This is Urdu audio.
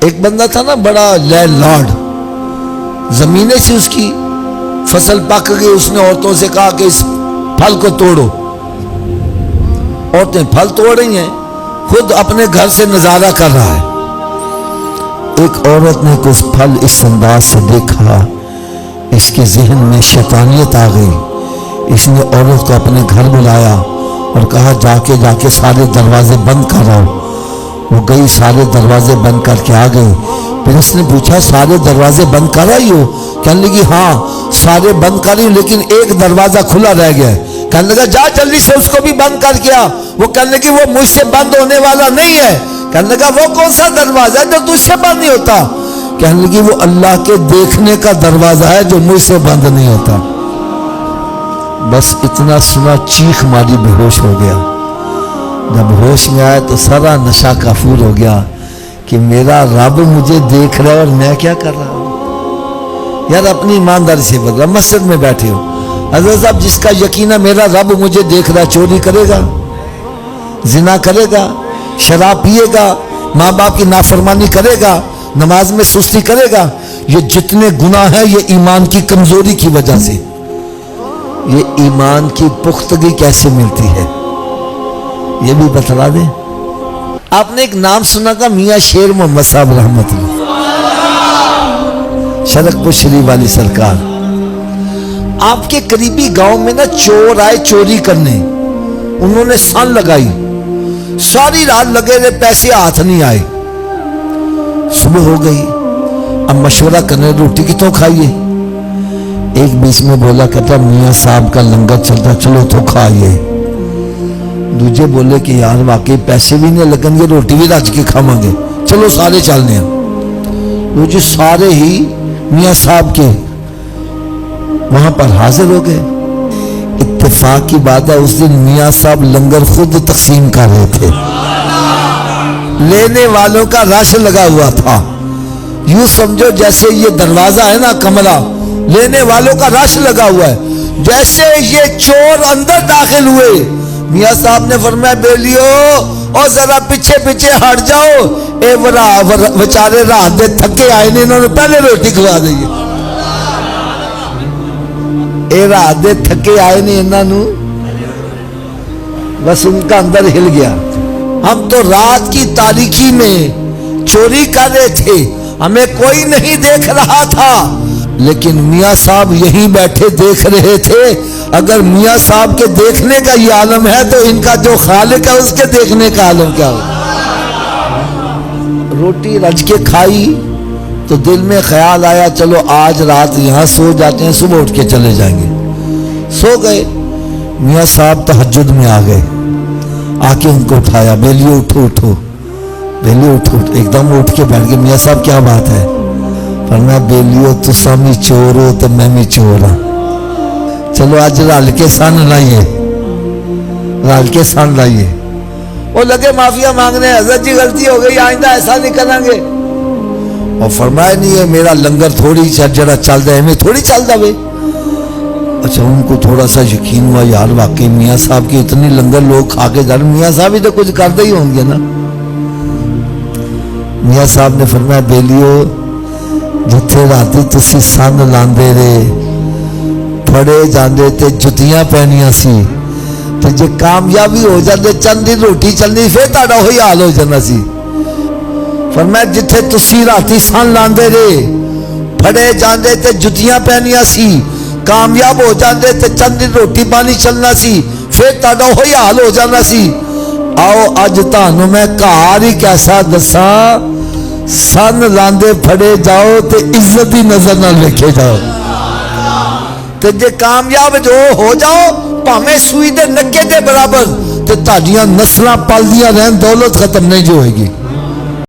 ایک بندہ تھا نا بڑا لینڈ لارڈ، زمینیں سی اس کی، فصل پک گئی، اس نے عورتوں سے کہا کہ اس پھل کو توڑو، عورتیں پھل توڑ رہی ہیں، خود اپنے گھر سے نظارہ کر رہا ہے۔ ایک عورت نے اس پھل اس انداز سے دیکھا، اس کے ذہن میں شیطانیت آ گئی، اس نے عورت کو اپنے گھر بلایا اور کہا جا کے سارے دروازے بند کر آؤ۔ وہ گئی، سارے دروازے بند کر کے آ گئی۔ پھر اس نے پوچھا سارے دروازے بند کر آئی ہو؟ کہنے لگی ہاں سارے بند کر رہی ہوں، لیکن ایک دروازہ کھلا رہ گیا ہے۔ کہنے لگا جا جلدی سے اس کو بھی بند کر کے آ۔ وہ کہنے لگی وہ مجھ سے بند ہونے والا نہیں ہے۔ کہنے لگا وہ کون سا دروازہ ہے جو تجھ سے بند نہیں ہوتا؟ کہنے لگی وہ اللہ کے دیکھنے کا دروازہ ہے جو مجھ سے بند نہیں ہوتا۔ بس اتنا سنا چیخ ماری، بے ہوش ہو گیا۔ جب ہوش میں آیا تو سارا نشہ کافور ہو گیا کہ میرا رب مجھے دیکھ رہا ہے اور میں کیا کر رہا ہوں۔ یار اپنی ایمانداری سے بدلا، مسجد میں بیٹھے ہو، حضرت صاحب جس کا یقین ہے میرا رب مجھے دیکھ رہا ہے، چوری کرے گا، زنا کرے گا، شراب پیے گا، ماں باپ کی نافرمانی کرے گا، نماز میں سستی کرے گا، یہ جتنے گناہ ہیں یہ ایمان کی کمزوری کی وجہ سے۔ یہ ایمان کی پختگی کیسے ملتی ہے یہ بھی بتلا دیں۔ آپ نے ایک نام سنا تھا میاں شئیر محمد صاحب رحمت اللہ، شرق پشری والی سرکار۔ آپ کے قریبی گاؤں میں نا چور آئے چوری کرنے، انہوں نے سن لگائی، ساری رات لگے رہے، پیسے ہاتھ نہیں آئے۔ صبح ہو گئی، اب مشورہ کرنے روٹی کتوں کھائیے؟ ایک بیچ میں بولا کہتا میاں صاحب کا لنگر چلتا، چلو تو کھائیے۔ دوجے بولے کہ یار واقعی پیسے بھی نہیں لگن گے، روٹی بھی رج کے کھاواں گے، چلو سارے چلنے ہیں۔ وہ جو سارے ہی میاں صاحب کے وہاں پر حاضر ہو گئے۔ اتفاق کی بات ہے اس دن میاں صاحب لنگر خود تقسیم کر رہے تھے، لینے والوں کا رش لگا ہوا تھا، یوں سمجھو جیسے یہ دروازہ ہے نا کمرہ، لینے والوں کا رش لگا ہوا ہے۔ جیسے یہ چور اندر داخل ہوئے، میاں صاحب نے فرمایا بیلیو اور ذرا پیچھے پیچھے ہٹ جاؤ، اے بچارے رات دے تھکے آئے نے، انہوں نے پہلے روٹی کھوا دی۔ اے رات دے تھکے آئے نے، انہوں بس ان کا اندر ہل گیا۔ ہم تو رات کی تاریکی میں چوری کر رہے تھے، ہمیں کوئی نہیں دیکھ رہا تھا، لیکن میاں صاحب یہیں بیٹھے دیکھ رہے تھے۔ اگر میاں صاحب کے دیکھنے کا یہ عالم ہے تو ان کا جو خالق ہے اس کے دیکھنے کا عالم کیا ہو۔ روٹی رج کے کھائی تو دل میں خیال آیا چلو آج رات یہاں سو جاتے ہیں، صبح اٹھ کے چلے جائیں گے۔ سو گئے۔ میاں صاحب تہجد میں آ گئے، آ کے ان کو اٹھایا، بیلیو اٹھو اٹھو، بیلیو اٹھو۔ ایک دم اٹھ کے بیٹھ گئے۔ میاں صاحب کیا بات ہے؟ فرمایا بیلیو تساں بھی چور ہو تو میں بھی چور ہوں، چلو آج رل کے سن لائیے، رل کے سن لائیے۔ وہ لگے معافیا مانگنے، حضرت جی غلطی ہو گئی، آئندہ ایسا نہیں کریں گے۔ اور فرمایا نہیں ہے میرا لنگر تھوڑی جڑا چل رہا ہے، میں تھوڑی چل رہا ہے۔ اچھا ان کو تھوڑا سا یقین ہوا یار واقعی میاں صاحب کی اتنی لنگر لوگ کھا کے جا رہے، میاں صاحب ہی تو کچھ کرتے ہی ہوں گے نا۔ میاں صاحب نے فرمایا بیلیو جتھے راتی تسی سن لاندے رہے، پھڑے جاندے تے جتیاں پہنیاں سی، تے جے کامیابی ہو جاندے چند دن روٹی چلنی، پھر تہاڈا وہی حال ہو جانا سی۔ فرمایا جتھے تسی راتی سن لاندے رہے، پھڑے جاندے تے جتیاں پہنیاں سی، کامیاب ہو جاندے تے چند دن روٹی پانی چلنا سی، پھر تہاڈا وہی حال ہو جانا سی۔ آؤ اج تانوں میں کہار ہی کیسا دساں، سن لاندے پھڑے جاؤ تے عزت دی نظر نہ لکھے جاؤ، تے جے کامیاب جو ہو جاؤ پاویں سوئی دے نکے دے برابر، تے تہاڈیاں نسلاں پلدیاں رہن، دولت ختم نہیں جو ہوئے گی۔